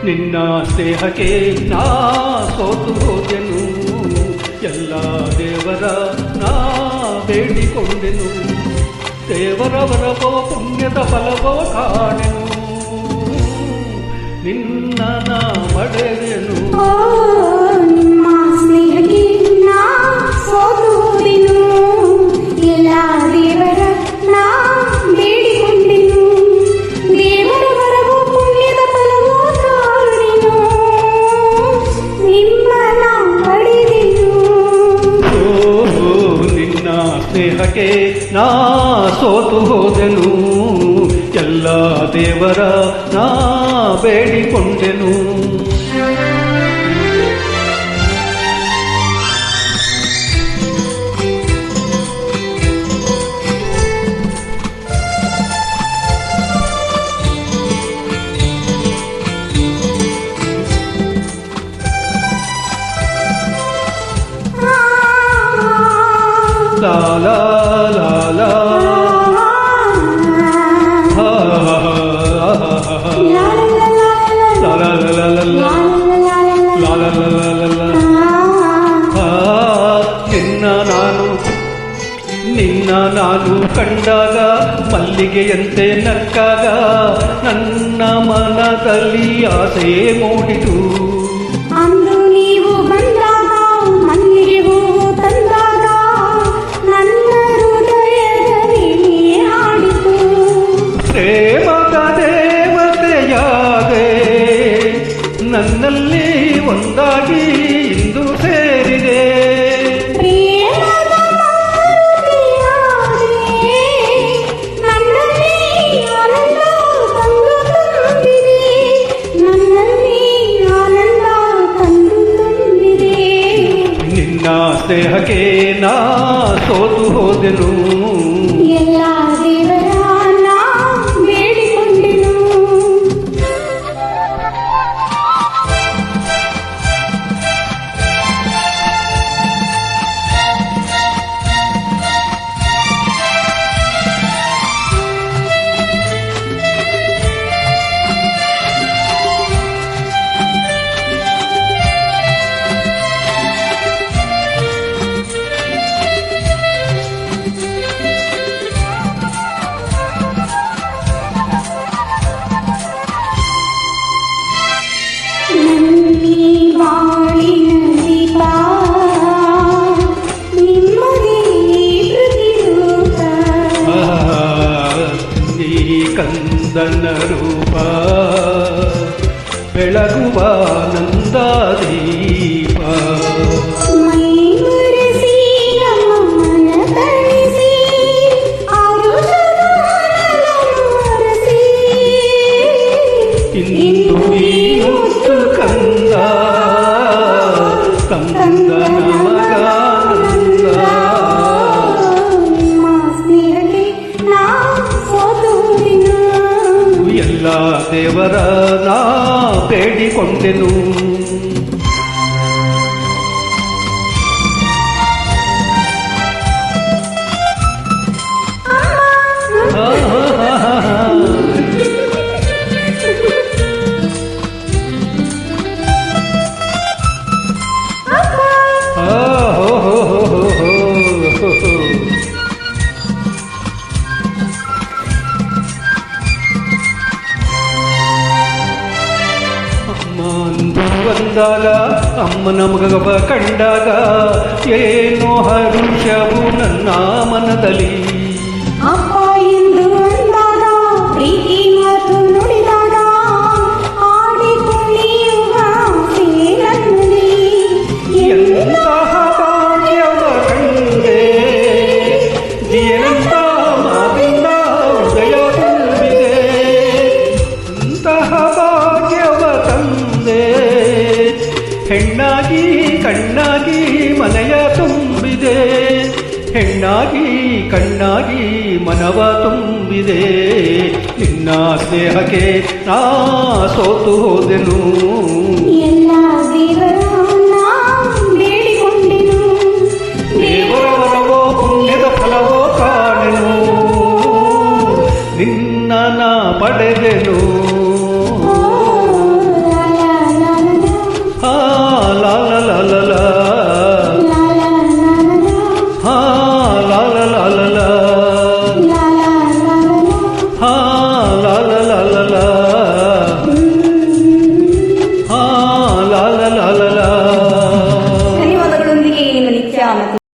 ನಿನ್ನ ಸ್ನೇಹಕ್ಕೆ ನಾ ಸೋತು ಹೋದೆನು, ಎಲ್ಲ ದೇವರ ನಾ ಬೇಡಿಕೊಂಡೆನು, ದೇವರ ವರವೋ ಪುಣ್ಯದ ಫಲವೋ ಕಾಣೆನು, ನಿನ್ನ ನಾ ಮಡೆದೆನು. ನಿಮ್ಮ ಸ್ನೇಹಕ್ಕೆ ನಾ ಸೋತು ಹೋದೆನು, ಎಲ್ಲ ದೇವರ ನಾ ಬೇಡಿಕೊಂಡೆನು, ದೇವರ ವರವೋ ಪುಣ್ಯದ ಫಲವೋ ಕಾಣೆನು, ನಿಮ್ಮ ನಾ ಮಡೆದೆನು. ನಿನ್ನ ಸ್ನೇಹಕ್ಕೆ ನಾ ಸೋತು ಹೋದೆನು, ಎಲ್ಲ ದೇವರ ನಾ ಬೇಡಿಕೊಂಡೆನು. ಲಾ ಲಾ ಲಾ ಲಾ ನಿನ್ನ ನಾನು ಕಂಡಾಗ ಮಲ್ಲಿಗೆಯಂತೆ ನಕ್ಕಾಗ ನನ್ನ ಮನದಲ್ಲಿ ಆಸೆ ಮೂಡಿತು. ಅಂದು ನೀವು ಬಂದಾಗ ಮಲ್ಲಿಗೆ ಹೂವು ತಂದಾಗ ನನ್ನ ಹೃದಯದಲ್ಲಿ ಹಾಡಿತು. ಪ್ರೇಮದ ದೇವತೆಯಾದೆ ನನ್ನಲ್ಲಿ ಒಂದಾಗಿ ಇಂದು ಸೇರಿದೆ. ಸ್ನೇಹಕ್ಕೆ ನಾ ಸೋತು ಹೋದೆನು, ಎಲ್ಲ ದೇವರ ನಾ ಬೇಡಿಕೊಂಡೆನು. ಕಂದನ ರೂಪ ಬೆಳಗುವ ನಂದ ದೀಪ, ಇಂದು ಈ ಮುತ್ತು ಕಂದ ಕಂದನ ಮಗಾನಂದ. ಎಲ್ಲ ದೇವರ ನಾ ಬೇಡಿಕೊಂಡೆನು. ಬಂದಾಗ ಅಮ್ಮನ ಮಗವ ಕಂಡಾಗ ಏನೋ ಹರುಷವು ನನ್ನ ಮನದಲ್ಲಿ. ಅಪ್ಪ ಎಂದು ಅಂದಾಗ ಪ್ರೀತಿ ಮಾತು ನುಡಿದಾಗ ಆಡಿ ಕುಣಿಯುವ ಆಸೆ ನನ್ನಲ್ಲಿ. ಎಂತಹ ಭಾಗ್ಯವ ಕಂಡೆ, ಎಂತ ಮಾತಿಂದ ಹೃದಯ ತುಂಬಿದೆ, ಎಂತಹ ಭಾಗ್ಯವ ತಂದೆ, ಹೆಣ್ಣಾಗಿ ಕಣ್ಣಾಗಿ ಮನೆಯ ತುಂಬಿದೆ, ಹೆಣ್ಣಾಗಿ ಕಣ್ಣಾಗಿ ಮನವ ತುಂಬಿದೆ. ನಿನ್ನ ಸ್ನೇಹಕ್ಕೆ ನಾ ಸೋತು ಹೋದೆನು, ಎಲ್ಲ ದೇವರ ನಾ ಬೇಡಿಕೊಂಡೆ. ಪಡೆದೆನು